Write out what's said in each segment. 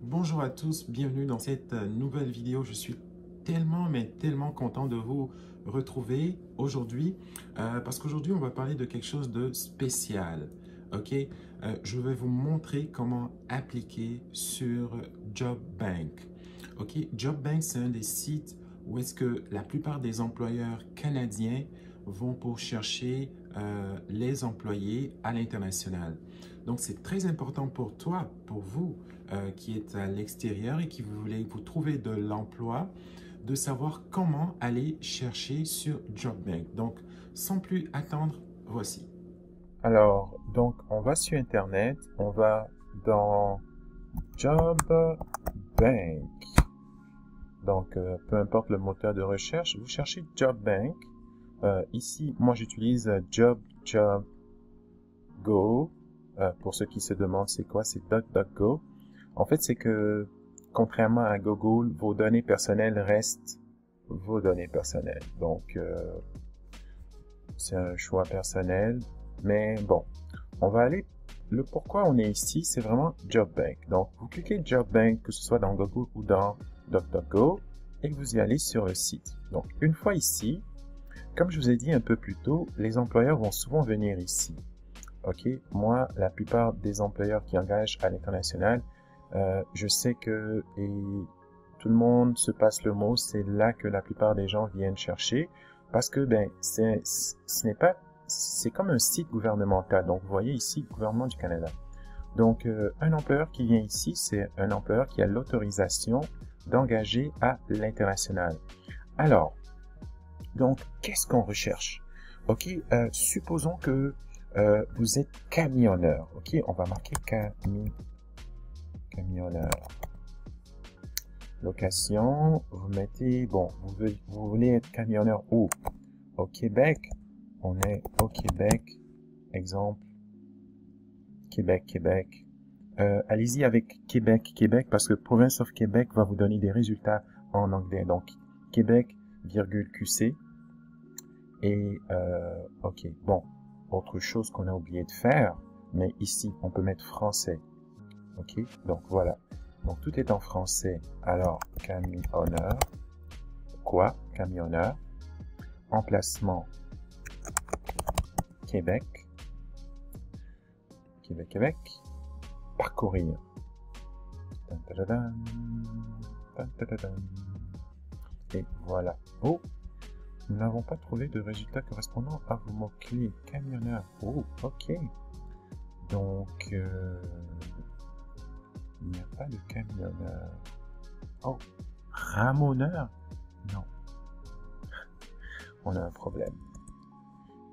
Bonjour à tous, bienvenue dans cette nouvelle vidéo. Je suis tellement, mais tellement content de vous retrouver aujourd'hui parce qu'aujourd'hui, on va parler de quelque chose de spécial. OK? Je vais vous montrer comment appliquer sur JobBank. OK? JobBank, c'est un des sites où est-ce que la plupart des employeurs canadiens vont pour chercher les employés à l'international. Donc, c'est très important pour toi, pour vous, qui est à l'extérieur et qui voulez vous trouver de l'emploi, de savoir comment aller chercher sur JobBank. Donc, sans plus attendre, voici. Alors, donc, on va sur Internet, on va dans Job Bank. Donc, peu importe le moteur de recherche, vous cherchez Job Bank. Ici, moi, j'utilise Go. Pour ceux qui se demandent c'est quoi, c'est DuckDuckGo. En fait, c'est que, contrairement à Google, vos données personnelles restent vos données personnelles. Donc, c'est un choix personnel. Mais bon, on va aller, le pourquoi on est ici, c'est vraiment JobBank. Donc, vous cliquez JobBank, que ce soit dans Google ou dans DuckDuckGo, et vous y allez sur le site. Donc, une fois ici, comme je vous ai dit un peu plus tôt, les employeurs vont souvent venir ici. OK? Moi, la plupart des employeurs qui engagent à l'international, je sais que, et tout le monde se passe le mot, c'est là que la plupart des gens viennent chercher, parce que, ben, ce n'est pas, c'est comme un site gouvernemental. Donc, vous voyez ici, gouvernement du Canada. Donc, un employeur qui vient ici, c'est un employeur qui a l'autorisation d'engager à l'international. Alors, donc, qu'est-ce qu'on recherche? OK, supposons que vous êtes camionneur. OK, on va marquer camionneur. Location, vous mettez, bon, vous voulez être camionneur où? Au Québec. On est au Québec. Exemple, Québec. Allez-y avec Québec, parce que Province of Québec va vous donner des résultats en anglais. Donc, Québec, virgule QC. Et, OK, bon, autre chose qu'on a oublié de faire, mais ici, on peut mettre français. OK, donc voilà. Donc, tout est en français. Alors, camionneur. Quoi? Camionneur. Emplacement. Québec. Québec. Parcourir. Et voilà. Oh, nous n'avons pas trouvé de résultat correspondant à vos mots-clés. Camionneur. Oh, ok. Donc, il n'y a pas de camionneur. Oh, ramoneur? Non. On a un problème.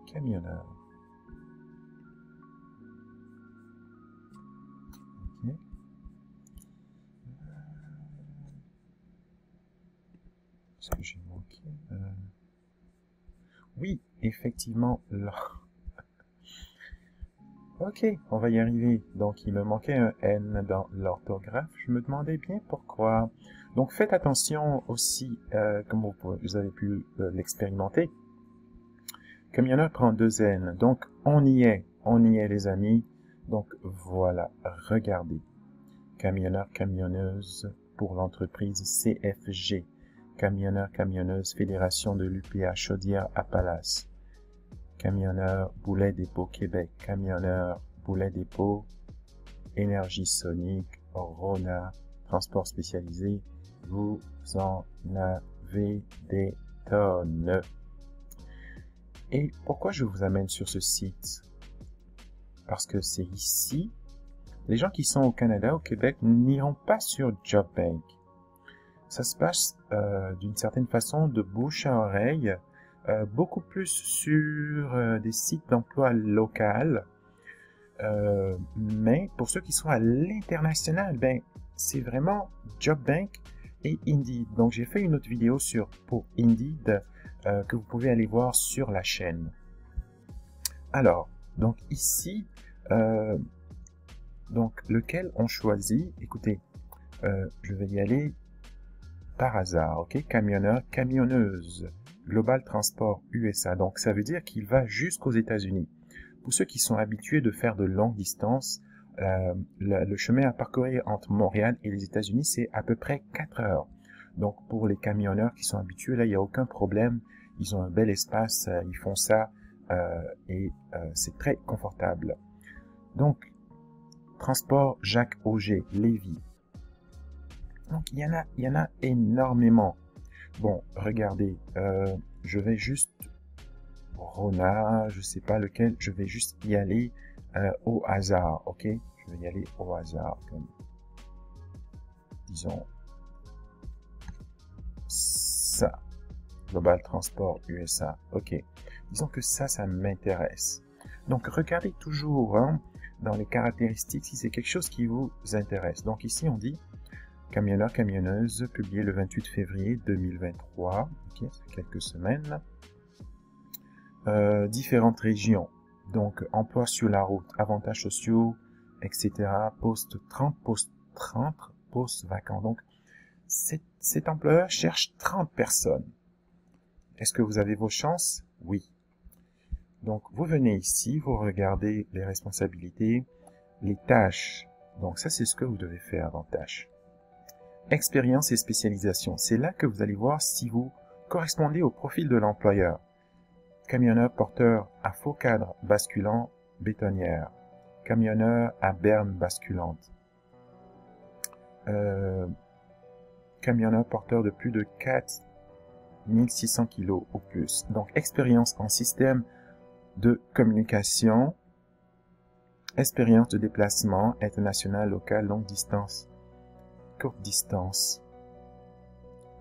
Camionneur. Ok. Est-ce que j'ai manqué? Oui, effectivement, là. Ok, on va y arriver. Donc, il me manquait un N dans l'orthographe. Je me demandais bien pourquoi. Donc, faites attention aussi, comme vous avez pu l'expérimenter. Camionneur prend 2 N. Donc, on y est, les amis. Donc, voilà, regardez. Camionneur, camionneuse pour l'entreprise CFG. Camionneur, camionneuse, Fédération de l'UPA, Chaudière-Appalaches. Camionneur, Boulet Dépôt, Québec. Camionneur, Boulet Dépôt, Énergie Sonique, Rona, Transport spécialisé. Vous en avez des tonnes. Et pourquoi je vous amène sur ce site? Parce que c'est ici, les gens qui sont au Canada, au Québec, n'iront pas sur JobBank. Ça se passe d'une certaine façon de bouche à oreille, beaucoup plus sur des sites d'emploi local. Mais pour ceux qui sont à l'international, ben, c'est vraiment JobBank et Indeed. Donc, j'ai fait une autre vidéo pour Indeed que vous pouvez aller voir sur la chaîne. Alors, donc ici, donc lequel on choisit? Écoutez, je vais y aller par hasard, ok? Camionneur, camionneuse, Global Transport USA. Donc, ça veut dire qu'il va jusqu'aux États-Unis. Pour ceux qui sont habitués de faire de longues distances, Le chemin à parcourir entre Montréal et les États-Unis, c'est à peu près 4 heures. Donc, pour les camionneurs qui sont habitués, là, il n'y a aucun problème. Ils ont un bel espace, ils font ça et c'est très confortable. Donc, transport Jacques Auger, Lévis. Donc, il y en a énormément. Bon, regardez, je vais juste Rona, je sais pas lequel, je vais juste y aller au hasard, ok? Je vais y aller au hasard, comme, disons, ça, Global Transport USA, ok. Disons que ça m'intéresse. Donc, regardez toujours hein, dans les caractéristiques si c'est quelque chose qui vous intéresse. Donc, ici, on dit camionneur, camionneuse, publié le 28 février 2023, ok, c'est quelques semaines. Différentes régions. Donc, emploi sur la route, avantages sociaux, etc. Poste 30, postes vacants. Donc, cet employeur cherche 30 personnes. Est-ce que vous avez vos chances? Oui. Donc, vous venez ici, vous regardez les responsabilités, les tâches. Donc, ça, c'est ce que vous devez faire en tâches. Expérience et spécialisation. C'est là que vous allez voir si vous correspondez au profil de l'employeur. Camionneur porteur à faux cadre basculant bétonnière. Camionneur à berne basculante. Camionneur porteur de plus de 4600 kg ou plus. Donc, expérience en système de communication, expérience de déplacement international, local, longue distance, courte distance.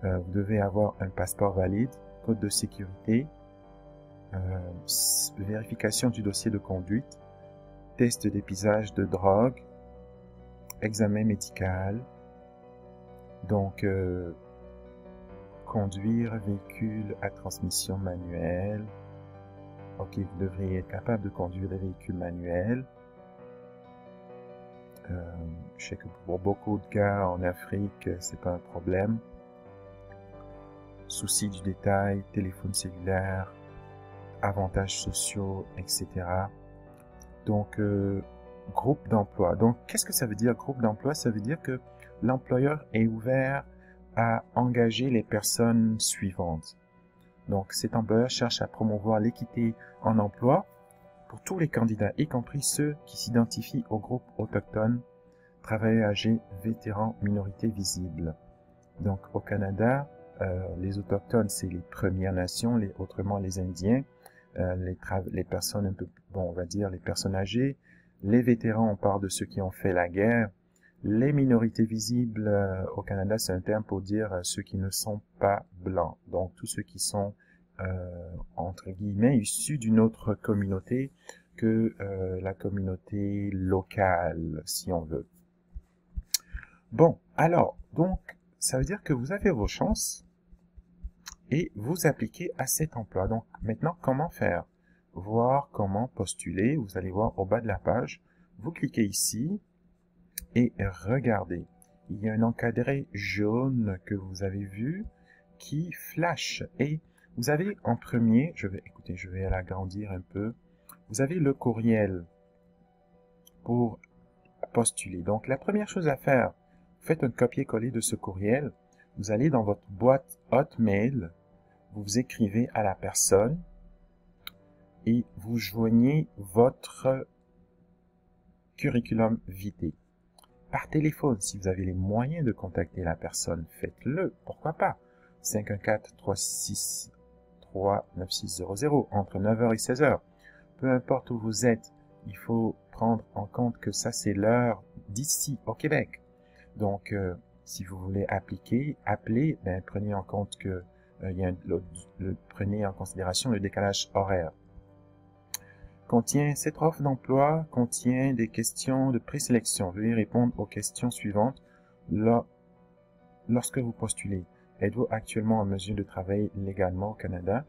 Vous devez avoir un passeport valide, code de sécurité, vérification du dossier de conduite, test d'épisage de drogue, examen médical, donc conduire véhicule à transmission manuelle. Ok, vous devriez être capable de conduire des véhicules manuels. Je sais que pour beaucoup de gars en Afrique, c'est pas un problème. Souci du détail, téléphone cellulaire, avantages sociaux, etc. Donc, groupe d'emploi. Donc, qu'est-ce que ça veut dire, groupe d'emploi? Ça veut dire que l'employeur est ouvert à engager les personnes suivantes. Donc, cet employeur cherche à promouvoir l'équité en emploi pour tous les candidats, y compris ceux qui s'identifient au groupe autochtone, travailleurs âgés, vétérans, minorités visibles. Donc, au Canada, les autochtones, c'est les Premières Nations, autrement les Indiens, les personnes un peu, bon, on va dire les personnes âgées, les vétérans, on parle de ceux qui ont fait la guerre, les minorités visibles au Canada, c'est un terme pour dire ceux qui ne sont pas blancs, donc tous ceux qui sont entre guillemets issus d'une autre communauté que la communauté locale, si on veut. Bon, alors, donc, ça veut dire que vous avez vos chances et vous appliquez à cet emploi. Donc, maintenant, comment faire? Voir comment postuler. Vous allez voir au bas de la page. Vous cliquez ici et regardez. Il y a un encadré jaune que vous avez vu qui flash. Et vous avez en premier, je vais l'agrandir un peu. Vous avez le courriel pour postuler. Donc, la première chose à faire, vous faites un copier-coller de ce courriel. Vous allez dans votre boîte Hotmail, vous écrivez à la personne et vous joignez votre curriculum vitae. Par téléphone, si vous avez les moyens de contacter la personne, faites-le. Pourquoi pas? 514-363-9600 entre 9h et 16h. Peu importe où vous êtes, il faut prendre en compte que ça, c'est l'heure d'ici, au Québec. Donc, si vous voulez appeler, prenez en compte que prenez en considération le décalage horaire. Cette offre d'emploi contient des questions de présélection. Veuillez répondre aux questions suivantes lorsque vous postulez. Êtes-vous actuellement en mesure de travailler légalement au Canada?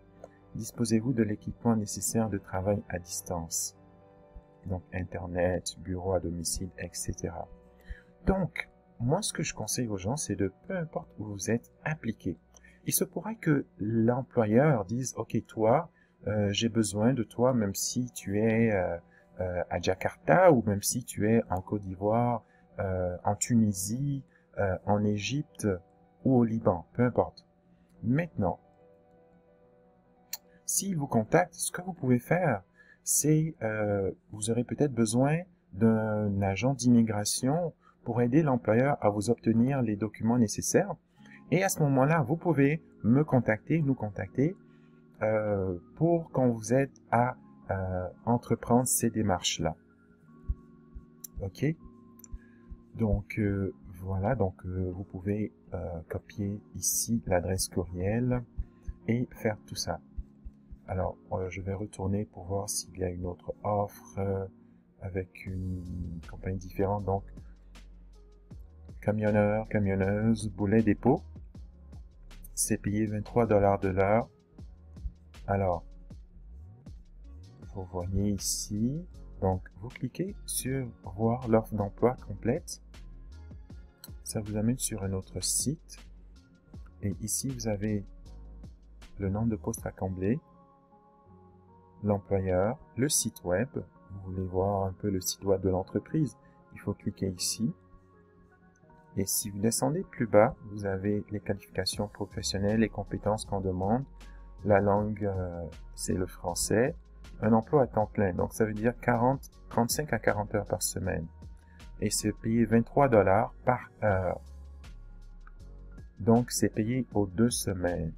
Disposez-vous de l'équipement nécessaire de travail à distance? Donc, Internet, bureau à domicile, etc. Donc, moi, ce que je conseille aux gens, c'est de, peu importe où vous êtes, impliqué. Il se pourrait que l'employeur dise, OK, toi, j'ai besoin de toi, même si tu es à Jakarta, ou même si tu es en Côte d'Ivoire, en Tunisie, en Égypte ou au Liban, peu importe. Maintenant, s'il vous contacte, ce que vous pouvez faire, c'est, vous aurez peut-être besoin d'un agent d'immigration pour aider l'employeur à vous obtenir les documents nécessaires. Et à ce moment-là, vous pouvez me contacter, nous contacter, pour qu'on vous aide à entreprendre ces démarches-là. OK? Donc, voilà, donc vous pouvez copier ici l'adresse courriel et faire tout ça. Alors, je vais retourner pour voir s'il y a une autre offre avec une compagnie différente. Donc, camionneur, camionneuse, boulet dépôt. C'est payé 23 $ de l'heure. Alors, vous voyez ici. Donc, vous cliquez sur voir l'offre d'emploi complète. Ça vous amène sur un autre site. Et ici, vous avez le nombre de postes à combler, l'employeur, le site web. Vous voulez voir un peu le site web de l'entreprise, il faut cliquer ici. Et si vous descendez plus bas, vous avez les qualifications professionnelles, les compétences qu'on demande. La langue, c'est le français. Un emploi à temps plein, donc ça veut dire 35 à 40 heures par semaine. Et c'est payé 23 $ par heure. Donc c'est payé aux 2 semaines.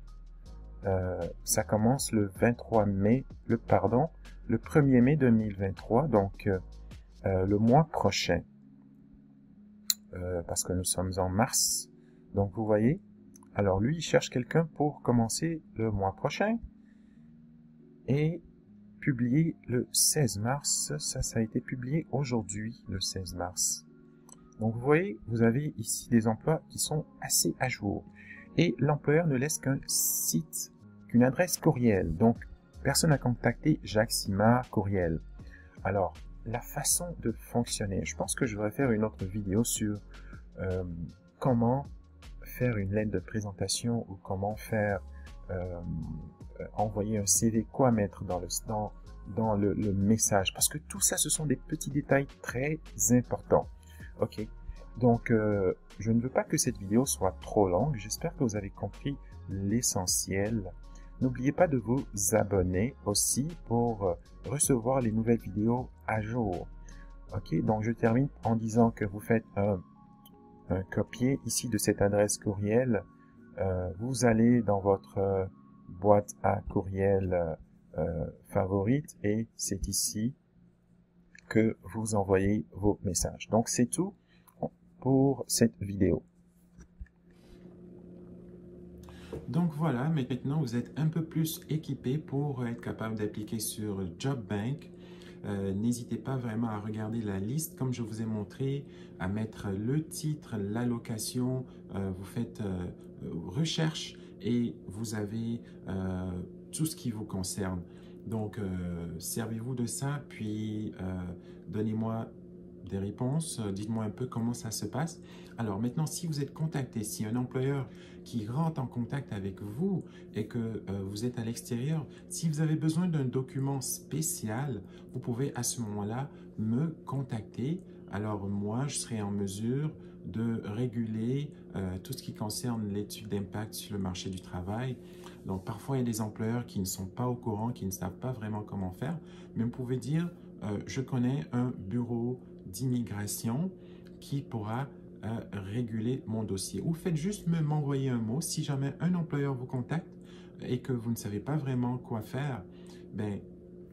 Ça commence le 1er mai 2023, donc le mois prochain. Parce que nous sommes en mars. Donc vous voyez, alors lui il cherche quelqu'un pour commencer le mois prochain et publié le 16 mars. Ça a été publié aujourd'hui, le 16 mars. Donc vous voyez, vous avez ici des emplois qui sont assez à jour. Et l'employeur ne laisse qu'un site, qu'une adresse courriel. Donc, personne à contacter, Jacques Simard, courriel. Alors, la façon de fonctionner. Je pense que je vais faire une autre vidéo sur comment faire une lettre de présentation ou comment faire envoyer un CV, quoi mettre dans le message. Parce que tout ça, ce sont des petits détails très importants. Ok, donc je ne veux pas que cette vidéo soit trop longue. J'espère que vous avez compris l'essentiel. N'oubliez pas de vous abonner aussi pour recevoir les nouvelles vidéos à jour. Ok, donc je termine en disant que vous faites un copier ici de cette adresse courriel. Vous allez dans votre boîte à courriel favorite et c'est ici que vous envoyez vos messages. Donc c'est tout pour cette vidéo. Donc voilà, mais maintenant vous êtes un peu plus équipé pour être capable d'appliquer sur JobBank. N'hésitez pas vraiment à regarder la liste comme je vous ai montré, à mettre le titre, la location, vous faites recherche et vous avez tout ce qui vous concerne. Donc servez-vous de ça, puis donnez-moi des réponses, dites-moi un peu comment ça se passe. Alors maintenant, si vous êtes contacté, si un employeur qui rentre en contact avec vous et que vous êtes à l'extérieur, si vous avez besoin d'un document spécial, vous pouvez à ce moment-là me contacter. Alors moi, je serai en mesure de réguler tout ce qui concerne l'étude d'impact sur le marché du travail. Donc parfois, il y a des employeurs qui ne sont pas au courant, qui ne savent pas vraiment comment faire, mais vous pouvez dire, je connais un bureau d'immigration qui pourra réguler mon dossier. Ou faites juste m'envoyer un mot. Si jamais un employeur vous contacte et que vous ne savez pas vraiment quoi faire, ben,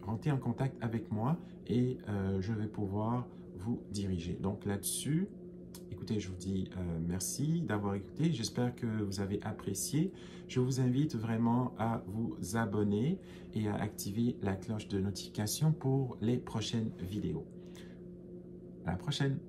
rentrez en contact avec moi et je vais pouvoir vous diriger. Donc là-dessus, écoutez, je vous dis merci d'avoir écouté. J'espère que vous avez apprécié. Je vous invite vraiment à vous abonner et à activer la cloche de notification pour les prochaines vidéos. À la prochaine!